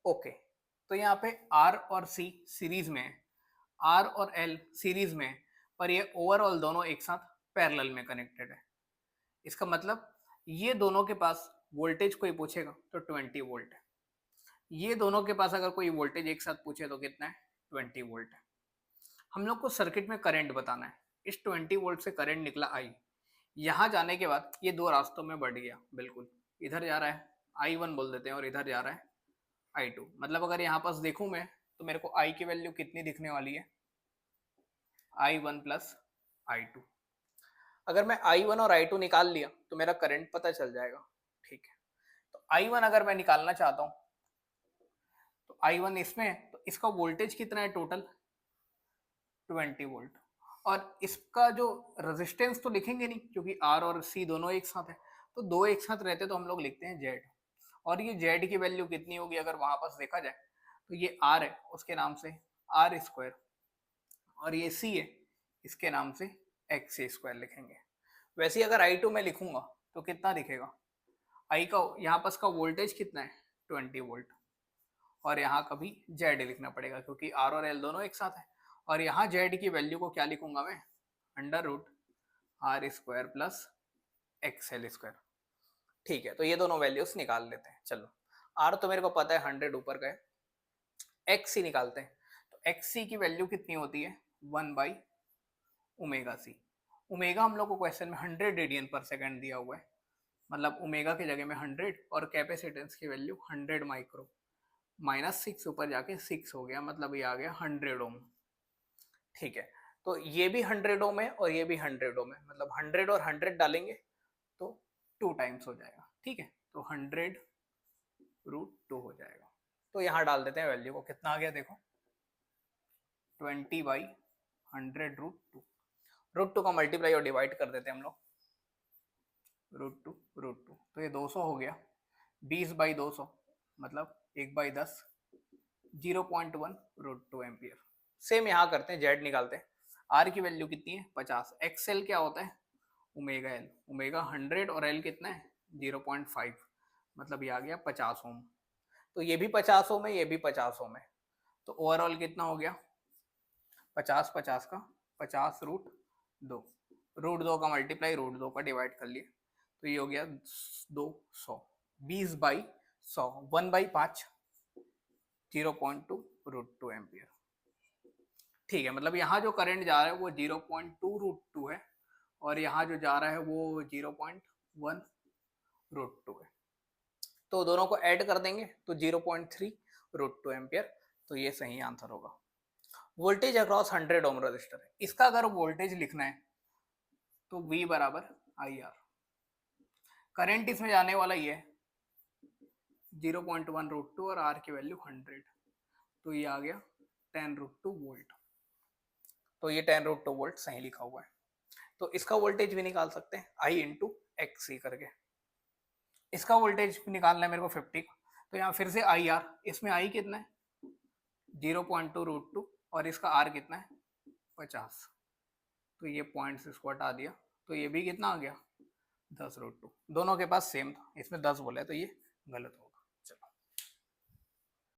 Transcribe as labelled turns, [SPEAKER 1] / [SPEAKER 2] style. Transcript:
[SPEAKER 1] Okay, तो यहाँ पे आर और सी सीरीज में है, आर और एल सीरीज में है, पर ये ओवरऑल दोनों एक साथ पैरेलल में कनेक्टेड है। इसका मतलब ये दोनों के पास वोल्टेज कोई पूछेगा तो 20 वोल्ट है, ये दोनों के पास अगर कोई वोल्टेज एक साथ पूछे तो कितना है, 20 वोल्ट है। हम लोग को सर्किट में करंट बताना है। इस 20 वोल्ट से करंट निकला आई, यहाँ जाने के बाद ये दो रास्तों में बढ़ गया, बिल्कुल इधर जा रहा है I1 बोल देते हैं और इधर जा रहा है I2। मतलब अगर यहाँ पास देखूं मैं तो मेरे को I की वैल्यू कितनी दिखने वाली है, I1 प्लस I2। अगर मैं I1 और I2 निकाल लिया तो मेरा करंट पता चल जाएगा। ठीक है, तो I1 अगर मैं निकालना चाहता हूं तो I1 इसमें है, तो इसका वोल्टेज कितना है टोटल, 20 वोल्ट। और इसका जो रेजिस्टेंस तो लिखेंगे नहीं क्योंकि R और C दोनों एक साथ है, तो दो एक साथ रहते तो हम लोग लिखते हैं Z। और ये Z की वैल्यू कितनी होगी अगर वहां पास देखा जाए तो ये R है, उसके नाम से R स्क्वायर, और ये C है, इसके नाम से एक्स स्क्वायर लिखेंगे। वैसे ही अगर I2 में लिखूंगा तो कितना दिखेगा, I का यहाँ पास का वोल्टेज कितना है, 20 वोल्ट, और यहाँ का भी जेड लिखना पड़ेगा क्योंकि आर और एल दोनों एक साथ है। और यहाँ जेड की वैल्यू को क्या लिखूंगा मैं, under root R square plus X L square. ठीक है, तो ये दोनों वैल्यूज निकाल लेते हैं। चलो, आर तो मेरे को पता है 100 ऊपर का है, एक्स सी निकालते हैं। तो एक्स सी की वैल्यू कितनी होती है, 1/ओमेगा सी। ओमेगा हम लोग को क्वेश्चन में 100 रेडियन पर सेकेंड दिया हुआ है, मतलब ओमेगा की जगह में 100 और कैपेसिटेंस की वैल्यू 100 माइक्रो, -6 ऊपर जाके 6 हो गया, मतलब ये आ गया 100 ओम। ठीक है, तो ये भी 100 ओम है और ये भी 100 ओम है, मतलब 100 और 100 डालेंगे तो 2 टाइम्स हो जाएगा। ठीक है, तो 100√2 हो जाएगा। तो यहाँ डाल देते हैं वैल्यू को, कितना आ गया देखो, 20/100√2। √2 का मल्टीप्लाई और डिवाइड कर देते हैं हम लोग, √2 तो ये 200 हो गया, 20/200 मतलब 1/10, 0.1√2 एम्पियर। सेम यहाँ करते हैं, जेड निकालते हैं। आर की वैल्यू कितनी है, 50। एक्सएल क्या होता है, ओमेगा एल, ओमेगा 100 और एल कितना है, 0.5, मतलब ये आ गया 50 ओम। तो ये भी 50 ओम है, ये भी 50 ओम है, तो ओवरऑल कितना हो गया, 50 50 का 50√2, √2 का मल्टीप्लाई √2 का डिवाइड कर लिए, तो ये हो गया 200, 20/100, 1/5, 0.2√2 एम्पियर। ठीक है, मतलब यहाँ जो करंट जा रहा है वो 0.2√2 है और यहाँ जो जा रहा है वो 0.1√2 है, तो दोनों को ऐड कर देंगे तो 0.3√2 एम्पियर। तो ये सही आंसर होगा। वोल्टेज अक्रॉस 100 ओम रजिस्टर है, इसका अगर वोल्टेज लिखना है तो V बराबर IR, करंट इसमें जाने वाला ये है 0.1√2 और R की वैल्यू 100, तो ये आ गया 10√2 वोल्ट। तो ये 10√2 वोल्ट सही लिखा हुआ है। तो इसका वोल्टेज भी निकाल सकते हैं, I इंटू एक्स सी करके। इसका वोल्टेज निकालना है मेरे को 50 का, तो यहाँ फिर से IR, इसमें I कितना है 0.2√2 और इसका R कितना है 50, तो ये पॉइंट्स इसको हटा दिया, तो ये भी कितना आ गया 10√2। दोनों के पास सेम था, इसमें 10 बोला है तो ये गलत हो गया।